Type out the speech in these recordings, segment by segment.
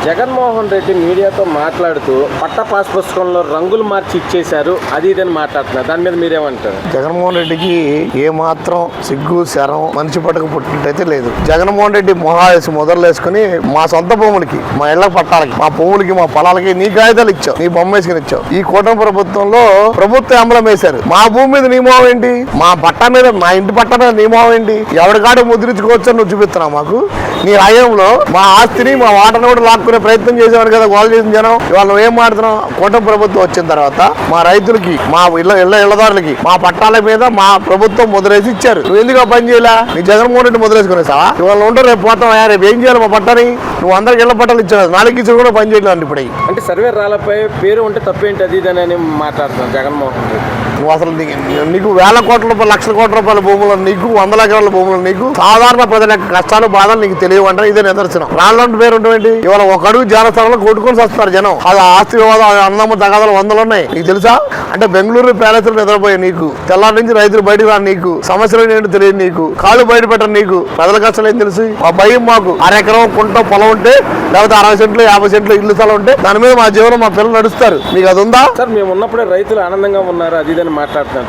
జగన్మోహన్ రెడ్డి మీడియాతో మాట్లాడుతూ పట్ట పాస్ పుస్తకంలో రంగులు మార్చి ఇచ్చేశారు అది ఇదని మాట్లాడుతున్నారు. దాని మీద మీరేమంటారు? జగన్మోహన్ రెడ్డికి ఏ మాత్రం సిగ్గు శరం మనిషి పట్టక పుట్టినట్టయితే లేదు. జగన్మోహన్ రెడ్డి మొహాలేసి మొదలువేసుకుని మా సొంత భూములకి, మా ఇళ్ల పట్టాలకి, మా భూములకి, మా పొలాలకి నీ కాగితాలు ఇచ్చావు, నీ బొమ్మ వేసుకుని ఇచ్చావు. ఈ కూటమి ప్రభుత్వంలో ప్రభుత్వ ఎంబలం వేశారు. మా భూమి మీద నీ మొహం ఏంటి? మా పట్టా మీద, మా ఇంటి పట్టా మీద నీ మొహం ఏంటి? ఎవరికాడే ముద్రించుకోవచ్చు అని నువ్వు చూపిస్తున్నావు మాకు. నీ హయాంలో మా ఆస్తిని, మా వాటను కూడా లాక్కునే ప్రయత్నం చేసేవాడు కదా గోల్ చేసిన జనం. ఇవాళ నువ్వేం మాడుతున్నావు? కూటమి ప్రభుత్వం వచ్చిన తర్వాత మా రైతులకి, మా ఇళ్లదారులకి, మా పట్టాల మీద మా ప్రభుత్వం ముద్రేసి ఇచ్చారు. నువ్వు ఎందుకు ఆ పని చేయలే? నీ జగన్మోహన్ రెడ్డి ముద్రేసుకునేసావా? ఇవాళ ఉంటారు, రేపు పోతాం. రేపు ఏం చేయాలి? మా పట్టాని నువ్వు అందరికి ఇళ్ల పట్టాలు ఇచ్చావు, నాలుగు ఇచ్చి కూడా పని చేయలేదు. ఇప్పుడు అంటే సర్వే రాళ్ళపై పేరు ఉంటే తప్పేంటి అది ఇదని అని మాట్లాడుతున్నాను జగన్మోహన్ రెడ్డి. నువ్వు అసలు నీకు వేల కోట్ల రూపాయలు, లక్షల కోట్ల రూపాయల భూములు, నీకు వందల ఎకరాల భూములు, నీకు సాధారణ ప్రజల యొక్క కష్టాలు, బాధలు నీకు తెలియవంటే ఇదే నిదర్శనం. రాళ్ళంటే పేరు ఉంటుంది. ఇవాళ ఒక అడుగు జానస్థానంలో కొట్టుకొని వస్తారు జనం. అది ఆస్తి వివాదం, అన్నమ్మ తగాదాలు వందలు ఉన్నాయి. నీకు తెలుసా? అంటే బెంగళూరు ప్యాలెస్లు నిద్రపోయే నీకు, తెల్లారి నుంచి రైతులు బయటకు రాని నీకు, సమస్యలు ఏంటో తెలియదు నీకు, కాళ్ళు బయట పెట్టరు నీకు, ప్రజల కష్టాలు ఏం తెలుసు? మా భయం మాకు. అరెకరం కుంట పొలం ఉంటే, లేకపోతే 60 సెంట్లు 50 సెంట్లు ఇల్లు స్థలం ఉంటే దాని మీద మా జీవనం, మా పిల్లలు నడుస్తారు. మీకు అది ఉందా? సార్ మేము ఉన్నప్పుడే రైతులు ఆనందంగా ఉన్నారు అది ఇదని మాట్లాడుతున్నారు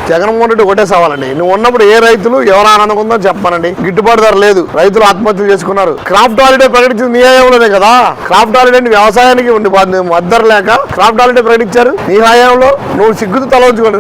జగన్మోహన్ రెడ్డి ఒకటే సవాలండి. నువ్వు ఉన్నప్పుడు ఏ రైతులు ఎవరు ఆనందంగా ఉందో చెప్పానండి. గిట్టుబాటు ధర లేదు, రైతులు ఆత్మహత్యలు చేసుకున్నారు. క్రాఫ్ట్ హాలిడే ప్రకటించింది నీ హయాంలోనే కదా. క్రాఫ్ట్ హాలిడే వ్యవసాయానికి మద్దతు లేక క్రాఫ్ట్ హాలిడే ప్రకటించారు నీ హయాంలో. నువ్వు సిగ్గుతో తల ఉంచుకోండి.